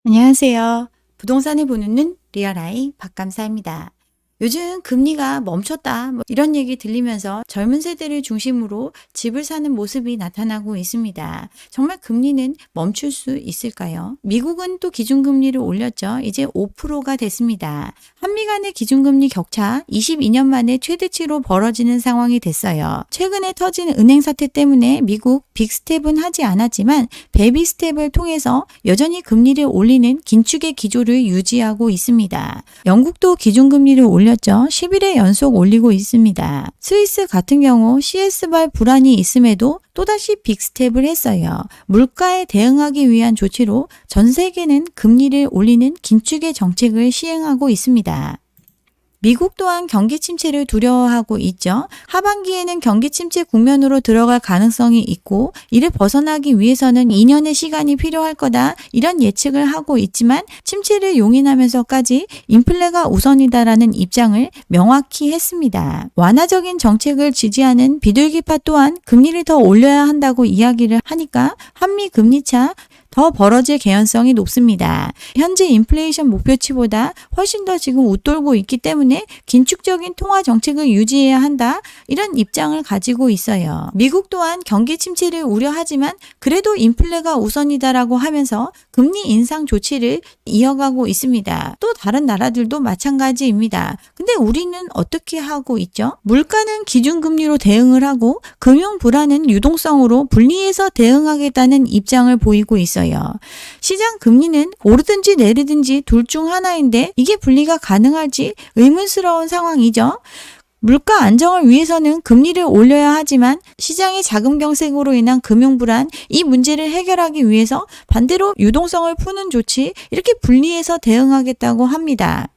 안녕하세요. 부동산을 보는 눈 리얼아이 박감사입니다. 요즘 금리가 멈췄다 이런 얘기 들리면서 젊은 세대를 중심으로 집을 사는 모습이 나타나고 있습니다. 정말 금리는 멈출 수 있을까요? 미국은 또 기준금리를 올렸죠. 이제 5%가 됐습니다. 한미 간의 기준금리 격차 22년 만에 최대치로 벌어지는 상황이 됐어요. 최근에 터진 은행 사태 때문에 미국 빅스텝은 하지 않았지만 베이비 스텝을 통해서 여전히 금리를 올리는 긴축의 기조를 유지하고 있습니다. 영국도 기준금리를 올렸죠. 10일에 연속 올리고 있습니다. 스위스 같은 경우 CS발 불안이 있음에도 또다시 빅스텝을 했어요. 물가에 대응하기 위한 조치로 전 세계는 금리를 올리는 긴축의 정책을 시행하고 있습니다. 미국 또한 경기 침체를 두려워하고 있죠. 하반기에는 경기 침체 국면으로 들어갈 가능성이 있고 이를 벗어나기 위해서는 2년의 시간이 필요할 거다 이런 예측을 하고 있지만 침체를 용인하면서까지 인플레가 우선이다라는 입장을 명확히 했습니다. 완화적인 정책을 지지하는 비둘기파 또한 금리를 더 올려야 한다고 이야기를 하니까 한미 금리차 더 벌어질 개연성이 높습니다. 현재 인플레이션 목표치보다 훨씬 더 지금 웃돌고 있기 때문에 긴축적인 통화 정책을 유지해야 한다 이런 입장을 가지고 있어요. 미국 또한 경기 침체를 우려하지만 그래도 인플레가 우선이다라고 하면서 금리 인상 조치를 이어가고 있습니다. 또 다른 나라들도 마찬가지입니다. 근데 우리는 어떻게 하고 있죠? 물가는 기준금리로 대응을 하고 금융 불안은 유동성으로 분리해서 대응하겠다는 입장을 보이고 있어요. 시장 금리는 오르든지 내리든지 둘 중 하나인데 이게 분리가 가능할지 의문스러운 상황이죠. 물가 안정을 위해서는 금리를 올려야 하지만 시장의 자금 경색으로 인한 금융 불안 이 문제를 해결하기 위해서 반대로 유동성을 푸는 조치 이렇게 분리해서 대응하겠다고 합니다.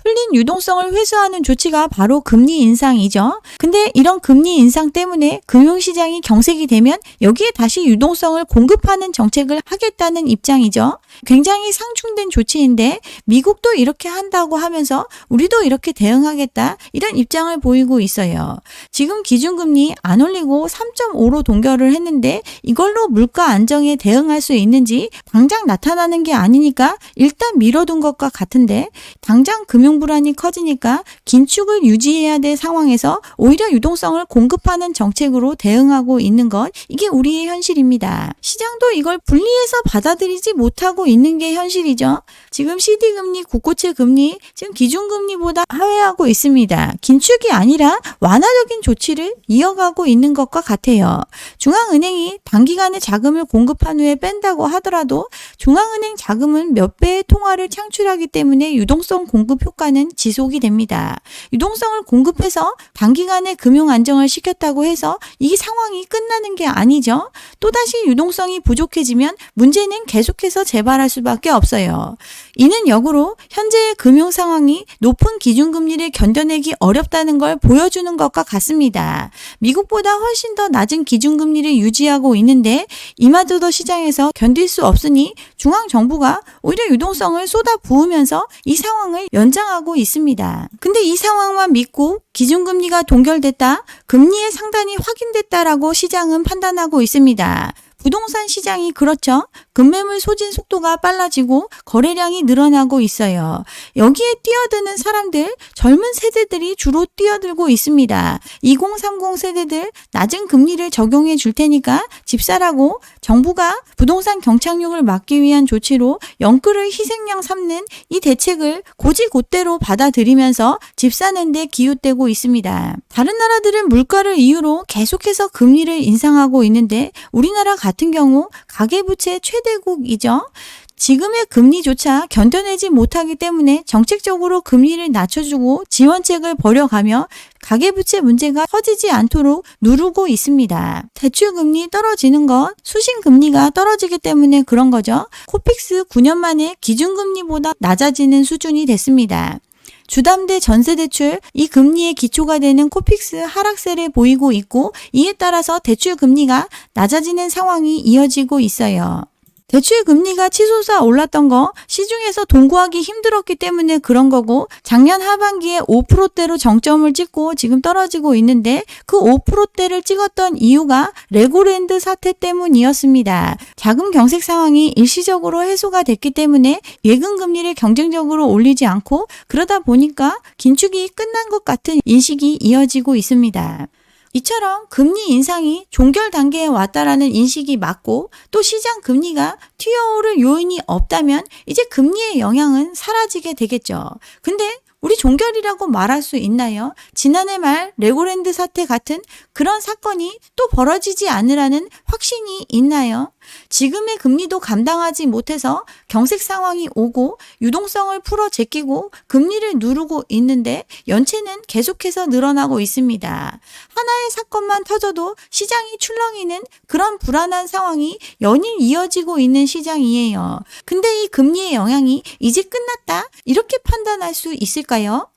풀린 유동성을 회수하는 조치가 바로 금리 인상이죠. 근데 이런 금리 인상 때문에 금융시장이 경색이 되면 여기에 다시 유동성을 공급하는 정책을 하겠다는 입장이죠. 굉장히 상충된 조치인데 미국도 이렇게 한다고 하면서 우리도 이렇게 대응하겠다 이런 입장을 보이고 있어요. 지금 기준금리 안 올리고 3.5로 동결을 했는데 이걸로 물가 안정에 대응할 수 있는지 당장 나타나는 게 아니니까 일단 미뤄둔 것과 같은데 당장 금융 불안이 커지니까 긴축을 유지해야 될 상황에서 오히려 유동성을 공급하는 정책으로 대응하고 있는 것 이게 우리의 현실입니다. 시장도 이걸 분리해서 받아들이지 못하고 있는 게 현실이죠. 지금 CD금리, 국고채 금리 지금 기준금리보다 하회하고 있습니다. 긴축이 아니라 완화적인 조치를 이어가고 있는 것과 같아요. 중앙은행이 단기간에 자금을 공급한 후에 뺀다고 하더라도 중앙은행 자금은 몇 배의 통화를 창출하기 때문에 유동성 공급 효과는 지속이 됩니다. 유동성을 공급해서 단기간에 금융 안정을 시켰다고 해서 이 상황이 끝나는 게 아니죠. 또다시 유동성이 부족해지면 문제는 계속해서 재발할 수밖에 없어요. 이는 역으로 현재의 금융 상황이 높은 기준금리를 견뎌내기 어렵다는 걸 보여주는 것과 같습니다. 미국보다 훨씬 더 낮은 기준금리를 유지하고 있는데 이마저도 시장에서 견딜 수 없으니 중앙정부가 오히려 유동성을 쏟아 부으면서 이 상황을 연장하고 있습니다. 근데 이 상황만 믿고 기준금리가 동결됐다, 금리의 상단이 확인됐다라고 시장은 판단하고 있습니다. 부동산 시장이 그렇죠. 급매물 소진 속도가 빨라지고 거래량이 늘어나고 있어요. 여기에 뛰어드는 사람들, 젊은 세대들이 주로 뛰어들고 있습니다. 2030 세대들 낮은 금리를 적용해 줄 테니까 집 사라고 정부가 부동산 경착륙을 막기 위한 조치로 영끌을 희생양 삼는 이 대책을 고지곳대로 받아들이면서 집 사는 데 기웃대고 있습니다. 다른 나라들은 물가를 이유로 계속해서 금리를 인상하고 있는데 우리나라 같은 경우 가계부채 최대국이죠. 지금의 금리조차 견뎌내지 못하기 때문에 정책적으로 금리를 낮춰주고 지원책을 벌여가며 가계부채 문제가 커지지 않도록 누르고 있습니다. 대출금리 떨어지는 건 수신금리가 떨어지기 때문에 그런 거죠. 코픽스 9년 만에 기준금리보다 낮아지는 수준이 됐습니다. 주담대 전세대출 이 금리의 기초가 되는 코픽스 하락세를 보이고 있고 이에 따라서 대출 금리가 낮아지는 상황이 이어지고 있어요. 대출 금리가 치솟아 올랐던 거 시중에서 돈 구하기 힘들었기 때문에 그런 거고, 작년 하반기에 5%대로 정점을 찍고 지금 떨어지고 있는데 그 5%대를 찍었던 이유가 레고랜드 사태 때문이었습니다. 자금 경색 상황이 일시적으로 해소가 됐기 때문에 예금 금리를 경쟁적으로 올리지 않고, 그러다 보니까 긴축이 끝난 것 같은 인식이 이어지고 있습니다. 이처럼 금리 인상이 종결 단계에 왔다라는 인식이 맞고, 또 시장 금리가 튀어오를 요인이 없다면 이제 금리의 영향은 사라지게 되겠죠. 근데 우리 종결이라고 말할 수 있나요? 지난해 말 레고랜드 사태 같은 그런 사건이 또 벌어지지 않으라는 확신이 있나요? 지금의 금리도 감당하지 못해서 경색 상황이 오고 유동성을 풀어 제끼고 금리를 누르고 있는데 연체는 계속해서 늘어나고 있습니다. 하나의 사건만 터져도 시장이 출렁이는 그런 불안한 상황이 연일 이어지고 있는 시장이에요. 근데 이 금리의 영향이 이제 끝났다? 이렇게 판단할 수 있을까요?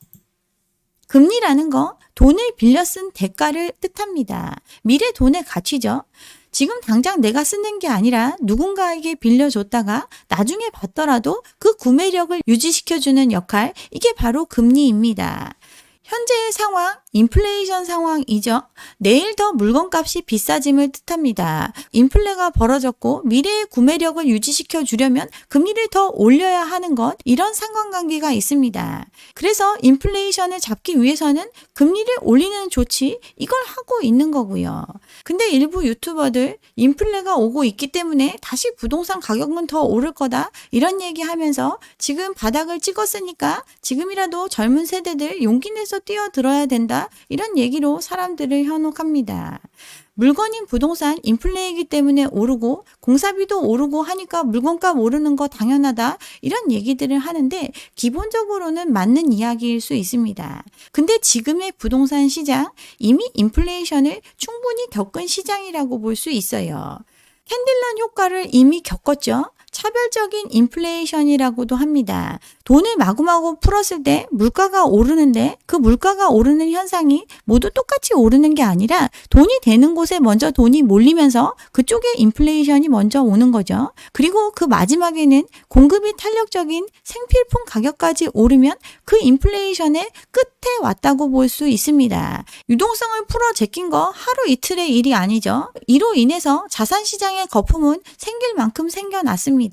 금리라는 거 돈을 빌려 쓴 대가를 뜻합니다. 미래 돈의 가치죠. 지금 당장 내가 쓰는 게 아니라 누군가에게 빌려줬다가 나중에 받더라도 그 구매력을 유지시켜주는 역할, 이게 바로 금리입니다. 현재의 상황, 인플레이션 상황이죠. 내일 더 물건값이 비싸짐을 뜻합니다. 인플레가 벌어졌고 미래의 구매력을 유지시켜 주려면 금리를 더 올려야 하는 것, 이런 상관관계가 있습니다. 그래서 인플레이션을 잡기 위해서는 금리를 올리는 조치, 이걸 하고 있는 거고요. 근데 일부 유튜버들 인플레가 오고 있기 때문에 다시 부동산 가격은 더 오를 거다, 이런 얘기하면서 지금 바닥을 찍었으니까 지금이라도 젊은 세대들 용기 내서 뛰어들어야 된다, 이런 얘기로 사람들을 현혹합니다. 물건인 부동산 인플레이기 때문에 오르고 공사비도 오르고 하니까 물건값 오르는 거 당연하다, 이런 얘기들을 하는데 기본적으로는 맞는 이야기일 수 있습니다. 근데 지금의 부동산 시장, 이미 인플레이션을 충분히 겪은 시장이라고 볼 수 있어요. 캔들런 효과를 이미 겪었죠. 차별적인 인플레이션이라고도 합니다. 돈을 마구마구 풀었을 때 물가가 오르는데 그 물가가 오르는 현상이 모두 똑같이 오르는 게 아니라 돈이 되는 곳에 먼저 돈이 몰리면서 그쪽에 인플레이션이 먼저 오는 거죠. 그리고 그 마지막에는 공급이 탄력적인 생필품 가격까지 오르면 그 인플레이션의 끝에 왔다고 볼 수 있습니다. 유동성을 풀어 제낀 거 하루 이틀의 일이 아니죠. 이로 인해서 자산시장의 거품은 생길 만큼 생겨났습니다.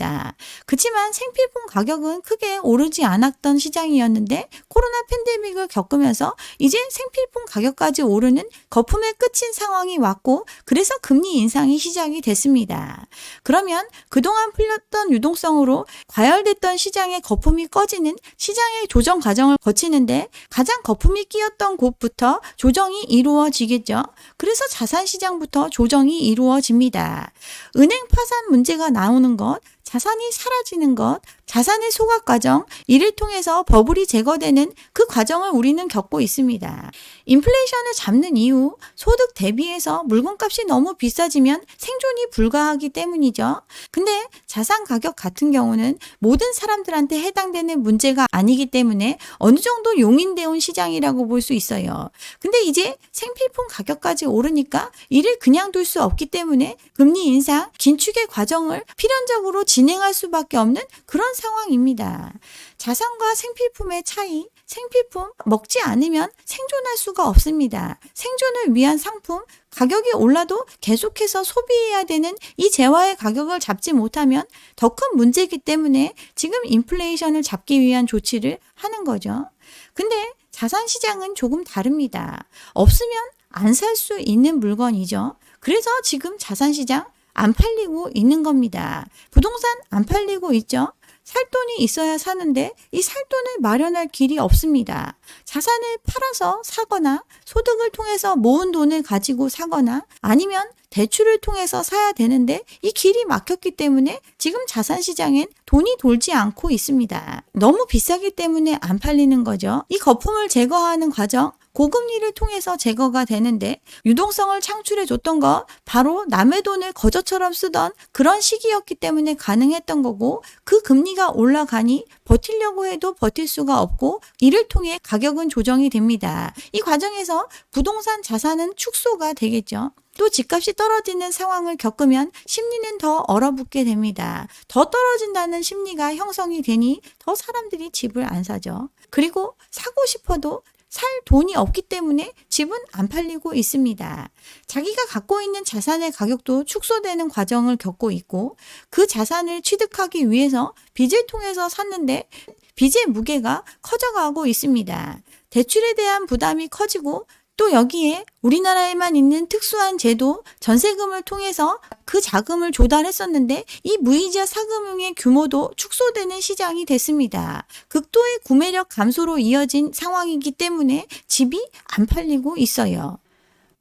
그렇지만 생필품 가격은 크게 오르지 않았던 시장이었는데 코로나 팬데믹을 겪으면서 이제 생필품 가격까지 오르는 거품의 끝인 상황이 왔고, 그래서 금리 인상이 시작이 됐습니다. 그러면 그동안 풀렸던 유동성으로 과열됐던 시장의 거품이 꺼지는 시장의 조정 과정을 거치는데 가장 거품이 끼었던 곳부터 조정이 이루어지겠죠. 그래서 자산시장부터 조정이 이루어집니다. 은행 파산 문제가 나오는 것, 자산이 사라지는 것, 자산의 소각 과정, 이를 통해서 버블이 제거되는 그 과정을 우리는 겪고 있습니다. 인플레이션을 잡는 이유, 소득 대비해서 물건값이 너무 비싸지면 생존이 불가하기 때문이죠. 근데 자산 가격 같은 경우는 모든 사람들한테 해당되는 문제가 아니기 때문에 어느 정도 용인되어 온 시장이라고 볼 수 있어요. 근데 이제 생필품 가격까지 오르니까 이를 그냥 둘 수 없기 때문에 금리 인상, 긴축의 과정을 필연적으로 진행할 수밖에 없는 그런 상황입니다. 자산과 생필품의 차이, 생필품 먹지 않으면 생존할 수가 없습니다. 생존을 위한 상품, 가격이 올라도 계속해서 소비해야 되는 이 재화의 가격을 잡지 못하면 더 큰 문제이기 때문에 지금 인플레이션을 잡기 위한 조치를 하는 거죠. 근데 자산시장은 조금 다릅니다. 없으면 안 살 수 있는 물건이죠. 그래서 지금 자산시장 안 팔리고 있는 겁니다. 부동산 안 팔리고 있죠. 살 돈이 있어야 사는데 이 살 돈을 마련할 길이 없습니다. 자산을 팔아서 사거나 소득을 통해서 모은 돈을 가지고 사거나 아니면 대출을 통해서 사야 되는데 이 길이 막혔기 때문에 지금 자산시장엔 돈이 돌지 않고 있습니다. 너무 비싸기 때문에 안 팔리는 거죠. 이 거품을 제거하는 과정, 고금리를 통해서 제거가 되는데 유동성을 창출해 줬던 거 바로 남의 돈을 거저처럼 쓰던 그런 시기였기 때문에 가능했던 거고, 그 금리가 올라가니 버티려고 해도 버틸 수가 없고 이를 통해 가격은 조정이 됩니다. 이 과정에서 부동산 자산은 축소가 되겠죠. 또 집값이 떨어지는 상황을 겪으면 심리는 더 얼어붙게 됩니다. 더 떨어진다는 심리가 형성이 되니 더 사람들이 집을 안 사죠. 그리고 사고 싶어도 살 돈이 없기 때문에 집은 안 팔리고 있습니다. 자기가 갖고 있는 자산의 가격도 축소되는 과정을 겪고 있고 그 자산을 취득하기 위해서 빚을 통해서 샀는데 빚의 무게가 커져가고 있습니다. 대출에 대한 부담이 커지고 또 여기에 우리나라에만 있는 특수한 제도, 전세금을 통해서 그 자금을 조달했었는데 이 무이자 사금융의 규모도 축소되는 시장이 됐습니다. 극도의 구매력 감소로 이어진 상황이기 때문에 집이 안 팔리고 있어요.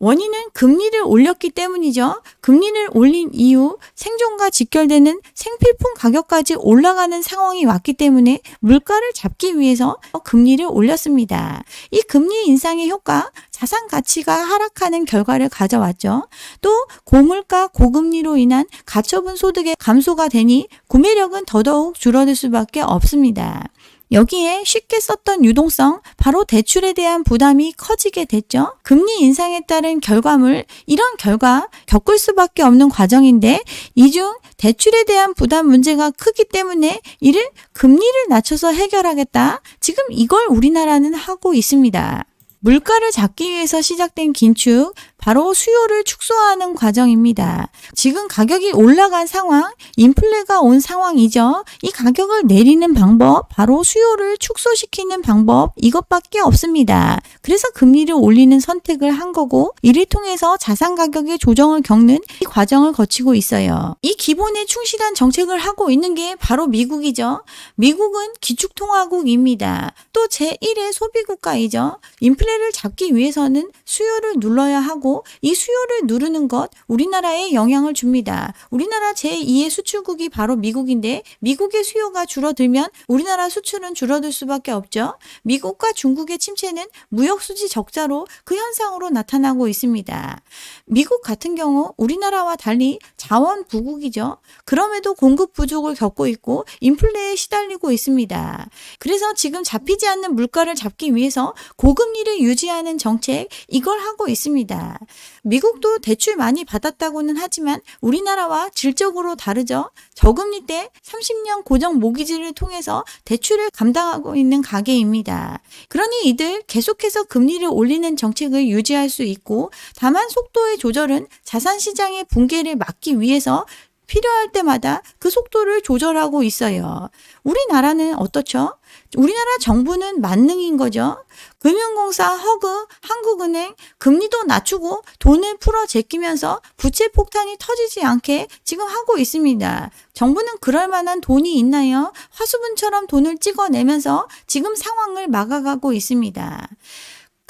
원인은 금리를 올렸기 때문이죠. 금리를 올린 이후 생존과 직결되는 생필품 가격까지 올라가는 상황이 왔기 때문에 물가를 잡기 위해서 금리를 올렸습니다. 이 금리 인상의 효과, 자산 가치가 하락하는 결과를 가져왔죠. 또 고물가, 고금리로 인한 가처분 소득의 감소가 되니 구매력은 더더욱 줄어들 수밖에 없습니다. 여기에 쉽게 썼던 유동성, 바로 대출에 대한 부담이 커지게 됐죠. 금리 인상에 따른 결과물, 이런 결과 겪을 수밖에 없는 과정인데 이 중 대출에 대한 부담 문제가 크기 때문에 이를 금리를 낮춰서 해결하겠다. 지금 이걸 우리나라는 하고 있습니다. 물가를 잡기 위해서 시작된 긴축, 바로 수요를 축소하는 과정입니다. 지금 가격이 올라간 상황, 인플레가 온 상황이죠. 이 가격을 내리는 방법, 바로 수요를 축소시키는 방법, 이것밖에 없습니다. 그래서 금리를 올리는 선택을 한 거고 이를 통해서 자산 가격의 조정을 겪는 이 과정을 거치고 있어요. 이 기본에 충실한 정책을 하고 있는 게 바로 미국이죠. 미국은 기축통화국입니다. 또 제1의 소비국가이죠. 인플레를 잡기 위해서는 수요를 눌러야 하고 이 수요를 누르는 것 우리나라에 영향을 줍니다. 우리나라 제2의 수출국이 바로 미국인데 미국의 수요가 줄어들면 우리나라 수출은 줄어들 수밖에 없죠. 미국과 중국의 침체는 무역수지 적자로 그 현상으로 나타나고 있습니다. 미국 같은 경우 우리나라와 달리 자원 부국이죠. 그럼에도 공급 부족을 겪고 있고 인플레에 시달리고 있습니다. 그래서 지금 잡히지 않는 물가를 잡기 위해서 고금리를 유지하는 정책, 이걸 하고 있습니다. 미국도 대출 많이 받았다고는 하지만 우리나라와 질적으로 다르죠. 저금리 때 30년 고정 모기지를 통해서 대출을 감당하고 있는 가계입니다. 그러니 이들 계속해서 금리를 올리는 정책을 유지할 수 있고 다만 속도의 조절은 자산시장의 붕괴를 막기 위해서 필요할 때마다 그 속도를 조절하고 있어요. 우리나라는 어떻죠? 우리나라 정부는 만능인 거죠. 금융공사, 허그, 한국은행 금리도 낮추고 돈을 풀어 제끼면서 부채 폭탄이 터지지 않게 지금 하고 있습니다. 정부는 그럴 만한 돈이 있나요? 화수분처럼 돈을 찍어내면서 지금 상황을 막아가고 있습니다.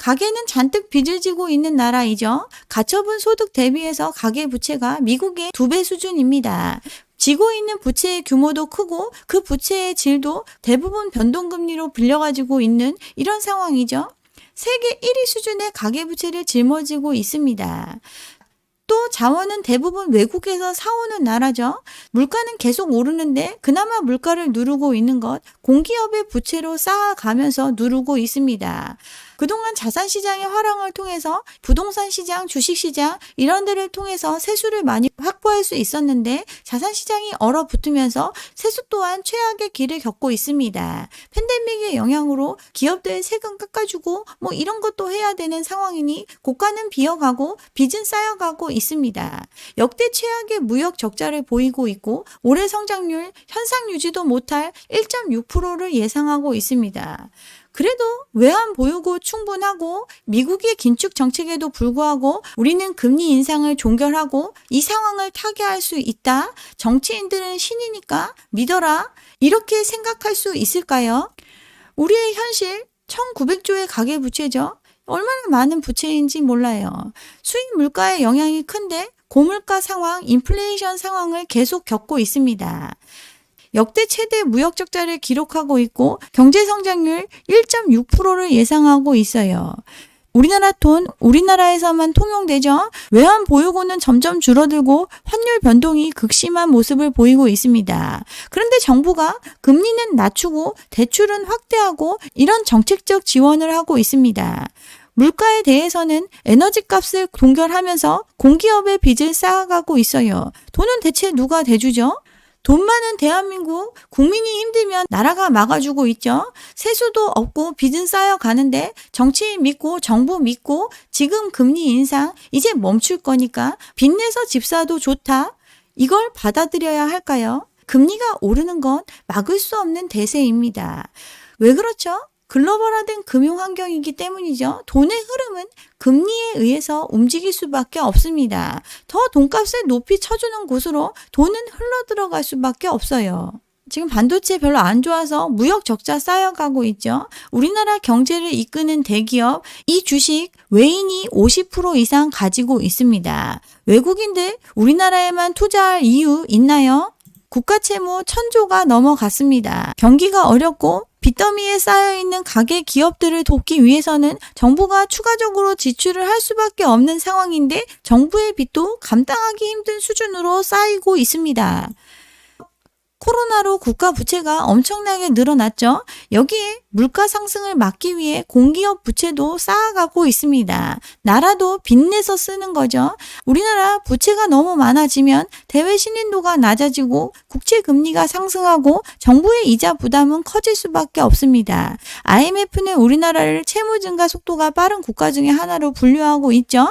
가계는 잔뜩 빚을 지고 있는 나라이죠. 가처분 소득 대비해서 가계 부채가 미국의 2배 수준입니다. 지고 있는 부채의 규모도 크고 그 부채의 질도 대부분 변동금리로 빌려가지고 있는 이런 상황이죠. 세계 1위 수준의 가계부채를 짊어지고 있습니다. 또 자원은 대부분 외국에서 사오는 나라죠. 물가는 계속 오르는데 그나마 물가를 누르고 있는 것, 공기업의 부채로 쌓아가면서 누르고 있습니다. 그동안 자산시장의 활용을 통해서 부동산 시장, 주식시장 이런 데를 통해서 세수를 많이 확보할 수 있었는데 자산시장이 얼어붙으면서 세수 또한 최악의 길을 겪고 있습니다. 팬데믹의 영향으로 기업들 세금 깎아주고 뭐 이런 것도 해야 되는 상황이니 고가는 비어가고 빚은 쌓여가고 있습니다. 역대 최악의 무역 적자를 보이고 있고 올해 성장률 현상 유지도 못할 1.6%를 예상하고 있습니다. 그래도 외환 보유고 충분하고 미국의 긴축 정책에도 불구하고 우리는 금리 인상을 종결하고 이 상황을 타개할 수 있다. 정치인들은 신이니까 믿어라. 이렇게 생각할 수 있을까요? 우리의 현실 1900조의 가계부채죠. 얼마나 많은 부채인지 몰라요. 수입 물가의 영향이 큰데 고물가 상황, 인플레이션 상황을 계속 겪고 있습니다. 역대 최대 무역 적자를 기록하고 있고 경제 성장률 1.6%를 예상하고 있어요. 우리나라 돈, 우리나라에서만 통용되죠. 외환 보유고는 점점 줄어들고 환율 변동이 극심한 모습을 보이고 있습니다. 그런데 정부가 금리는 낮추고 대출은 확대하고 이런 정책적 지원을 하고 있습니다. 물가에 대해서는 에너지 값을 동결하면서 공기업의 빚을 쌓아가고 있어요. 돈은 대체 누가 대주죠? 돈 많은 대한민국 국민이 힘들면 나라가 막아주고 있죠. 세수도 없고 빚은 쌓여가는데 정치인 믿고 정부 믿고 지금 금리 인상 이제 멈출 거니까 빚내서 집 사도 좋다. 이걸 받아들여야 할까요? 금리가 오르는 건 막을 수 없는 대세입니다. 왜 그렇죠? 글로벌화된 금융 환경이기 때문이죠. 돈의 흐름은 금리에 의해서 움직일 수밖에 없습니다. 더 돈값을 높이 쳐주는 곳으로 돈은 흘러들어갈 수밖에 없어요. 지금 반도체 별로 안 좋아서 무역 적자 쌓여가고 있죠. 우리나라 경제를 이끄는 대기업, 이 주식 외인이 50% 이상 가지고 있습니다. 외국인들 우리나라에만 투자할 이유 있나요? 국가 채무 1,000조가 넘어갔습니다. 경기가 어렵고 빚더미에 쌓여있는 가계 기업들을 돕기 위해서는 정부가 추가적으로 지출을 할 수밖에 없는 상황인데 정부의 빚도 감당하기 힘든 수준으로 쌓이고 있습니다. 코로나로 국가 부채가 엄청나게 늘어났죠. 여기에 물가 상승을 막기 위해 공기업 부채도 쌓아가고 있습니다. 나라도 빚내서 쓰는 거죠. 우리나라 부채가 너무 많아지면 대외 신인도가 낮아지고 국채 금리가 상승하고 정부의 이자 부담은 커질 수밖에 없습니다. IMF는 우리나라를 채무 증가 속도가 빠른 국가 중에 하나로 분류하고 있죠.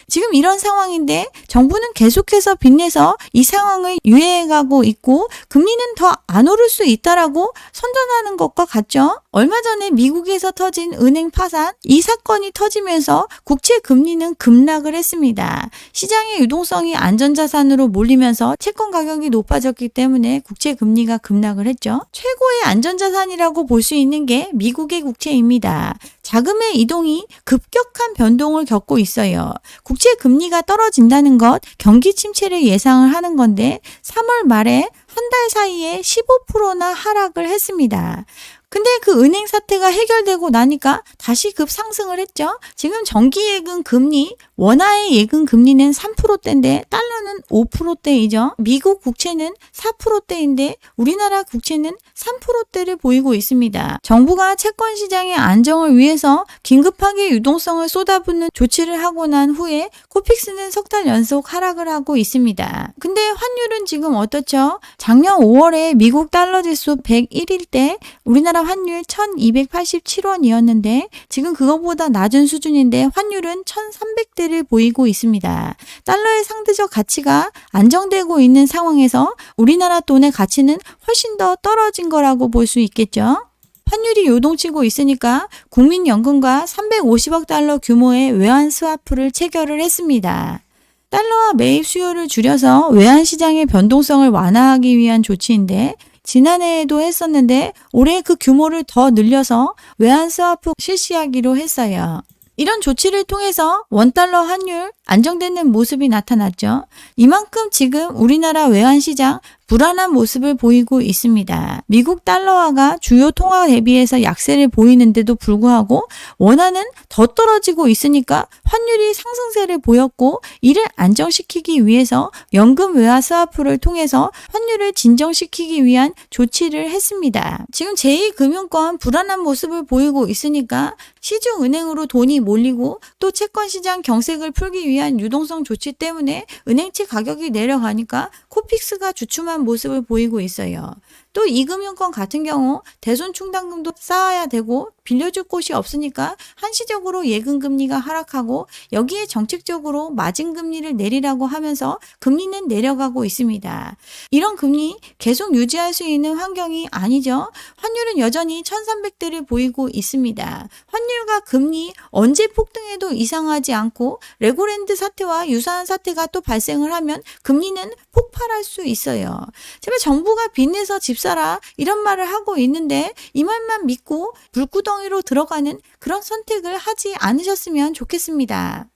지금 이런 상황인데 정부는 계속해서 빚내서 이 상황을 유예해가고 있고 금리는 더 안 오를 수 있다라고 선전하는 것과 같죠. 얼마 전에 미국에서 터진 은행 파산, 이 사건이 터지면서 국채 금리는 급락을 했습니다. 시장의 유동성이 안전자산으로 몰리면서 채권 가격이 높아졌기 때문에 국채 금리가 급락을 했죠. 최고의 안전자산이라고 볼 수 있는 게 미국의 국채입니다. 자금의 이동이 급격한 변동을 겪고 있어요. 국채 금리가 떨어진다는 것, 경기 침체를 예상을 하는 건데 3월 말에 한 달 사이에 15%나 하락을 했습니다. 근데 그 은행 사태가 해결되고 나니까 다시 급상승을 했죠. 지금 정기예금 금리, 원화의 예금 금리는 3%대인데 달러는 5%대이죠. 미국 국채는 4%대인데 우리나라 국채는 3%대를 보이고 있습니다. 정부가 채권 시장의 안정을 위해서 긴급하게 유동성을 쏟아붓는 조치를 하고 난 후에 코픽스는 석 달 연속 하락을 하고 있습니다. 근데 환율은 지금 어떻죠? 작년 5월에 미국 달러 지수 101일 때 우리나라 환율 1287원이었는데 지금 그거보다 낮은 수준인데 환율은 1300대를 보이고 있습니다. 달러의 상대적 가치가 안정되고 있는 상황에서 우리나라 돈의 가치는 훨씬 더 떨어진 거라고 볼 수 있겠죠. 환율이 요동치고 있으니까 국민연금과 350억 달러 규모의 외환 스와프를 체결을 했습니다. 달러와 매입 수요를 줄여서 외환 시장의 변동성을 완화하기 위한 조치인데 지난해에도 했었는데 올해 그 규모를 더 늘려서 외환 스와프 실시하기로 했어요. 이런 조치를 통해서 원달러 환율 안정되는 모습이 나타났죠. 이만큼 지금 우리나라 외환 시장 불안한 모습을 보이고 있습니다. 미국 달러화가 주요 통화 대비해서 약세를 보이는데도 불구하고 원화는 더 떨어지고 있으니까 환율이 상승세를 보였고 이를 안정시키기 위해서 연금 외화 스와프를 통해서 환율을 진정시키기 위한 조치를 했습니다. 지금 제2금융권 불안한 모습을 보이고 있으니까 시중은행으로 돈이 몰리고 또 채권시장 경색을 풀기 위한 유동성 조치 때문에 은행채 가격이 내려가니까 코픽스가 주춤한 모습을 보이고 있어요. 또 이금융권 같은 경우 대손 충당금도 쌓아야 되고 빌려줄 곳이 없으니까 한시적으로 예금금리가 하락하고 여기에 정책적으로 마진금리를 내리라고 하면서 금리는 내려가고 있습니다. 이런 금리 계속 유지할 수 있는 환경이 아니죠. 환율은 여전히 1300대를 보이고 있습니다. 환율과 금리 언제 폭등해도 이상하지 않고 레고랜드 사태와 유사한 사태가 또 발생을 하면 금리는 폭발할 수 있어요. 제발 정부가 빚내서 집 사라 이런 말을 하고 있는데 이 말만 믿고 물구덩이로 들어가는 그런 선택을 하지 않으셨으면 좋겠습니다.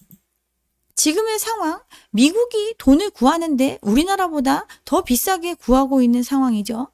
지금의 상황, 미국이 돈을 구하는데 우리나라보다 더 비싸게 구하고 있는 상황이죠.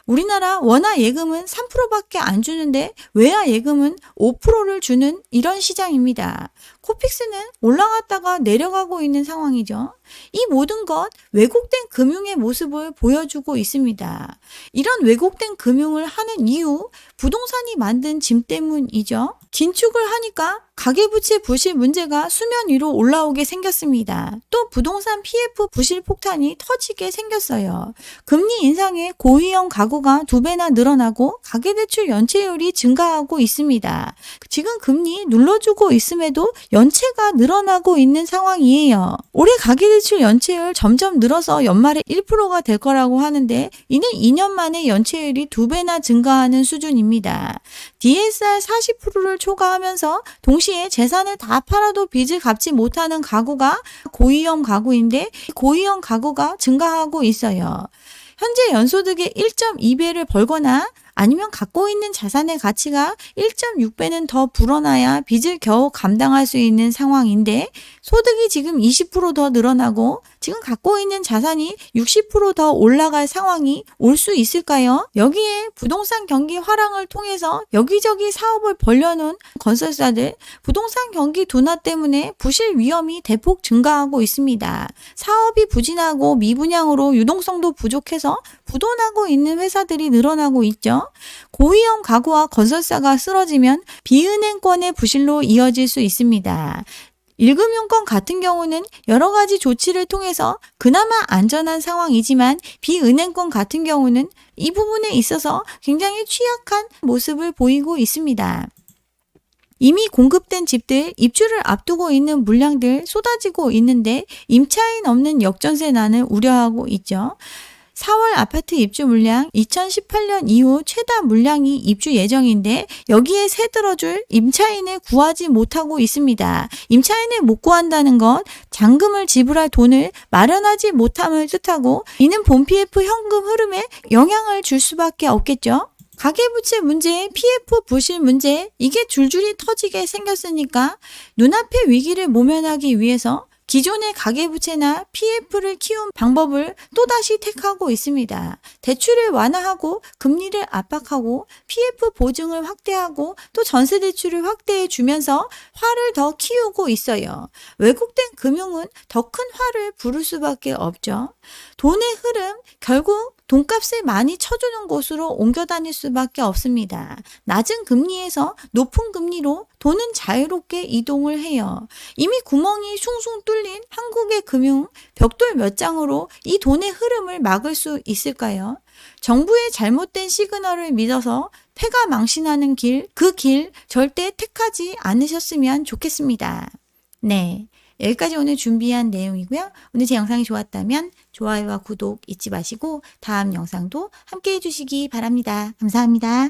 우리나라 원화 예금은 3%밖에 안 주는데 외화 예금은 5%를 주는 이런 시장입니다. 코픽스는 올라갔다가 내려가고 있는 상황이죠. 이 모든 것 왜곡된 금융의 모습을 보여주고 있습니다. 이런 왜곡된 금융을 하는 이유, 부동산이 만든 짐 때문이죠. 긴축을 하니까 가계부채 부실 문제가 수면 위로 올라오게 생겼습니다. 또 부동산 PF 부실 폭탄이 터지게 생겼어요. 금리 인상에 고위험 가구가 2배나 늘어나고 가계대출 연체율이 증가하고 있습니다. 지금 금리 눌러주고 있음에도 연체가 늘어나고 있는 상황이에요. 올해 가계대출 연체율 점점 늘어서 연말에 1%가 될 거라고 하는데 이는 2년 만에 연체율이 2배나 증가하는 수준입니다. DSR 40%를 초과하면서 동시에 재산을 다 팔아도 빚을 갚지 못하는 가구가 고위험 가구인데 고위험 가구가 증가하고 있어요. 현재 연소득의 1.2배를 벌거나 아니면 갖고 있는 자산의 가치가 1.6배는 더 불어나야 빚을 겨우 감당할 수 있는 상황인데 소득이 지금 20% 더 늘어나고 지금 갖고 있는 자산이 60% 더 올라갈 상황이 올 수 있을까요? 여기에 부동산 경기 화랑을 통해서 여기저기 사업을 벌려놓은 건설사들, 부동산 경기 둔화 때문에 부실 위험이 대폭 증가하고 있습니다. 사업이 부진하고 미분양으로 유동성도 부족해서 부도나고 있는 회사들이 늘어나고 있죠. 고위험 가구와 건설사가 쓰러지면 비은행권의 부실로 이어질 수 있습니다. 1금융권 같은 경우는 여러 가지 조치를 통해서 그나마 안전한 상황이지만 비은행권 같은 경우는 이 부분에 있어서 굉장히 취약한 모습을 보이고 있습니다. 이미 공급된 집들, 입주를 앞두고 있는 물량들 쏟아지고 있는데 임차인 없는 역전세난을 우려하고 있죠. 4월 아파트 입주 물량 2018년 이후 최다 물량이 입주 예정인데 여기에 새들어줄 임차인을 구하지 못하고 있습니다. 임차인을 못 구한다는 것, 잔금을 지불할 돈을 마련하지 못함을 뜻하고 이는 본 PF 현금 흐름에 영향을 줄 수밖에 없겠죠. 가계부채 문제, PF 부실 문제 이게 줄줄이 터지게 생겼으니까 눈앞의 위기를 모면하기 위해서 기존의 가계부채나 PF를 키운 방법을 또다시 택하고 있습니다. 대출을 완화하고 금리를 압박하고 PF 보증을 확대하고 또 전세대출을 확대해 주면서 화를 더 키우고 있어요. 왜곡된 금융은 더 큰 화를 부를 수밖에 없죠. 돈의 흐름, 결국 돈값을 많이 쳐주는 곳으로 옮겨 다닐 수밖에 없습니다. 낮은 금리에서 높은 금리로 돈은 자유롭게 이동을 해요. 이미 구멍이 숭숭 뚫린 한국의 금융 벽돌 몇 장으로 이 돈의 흐름을 막을 수 있을까요? 정부의 잘못된 시그널을 믿어서 패가 망신하는 길, 그 길 절대 택하지 않으셨으면 좋겠습니다. 네. 여기까지 오늘 준비한 내용이고요. 오늘 제 영상이 좋았다면 좋아요와 구독 잊지 마시고 다음 영상도 함께 해주시기 바랍니다. 감사합니다.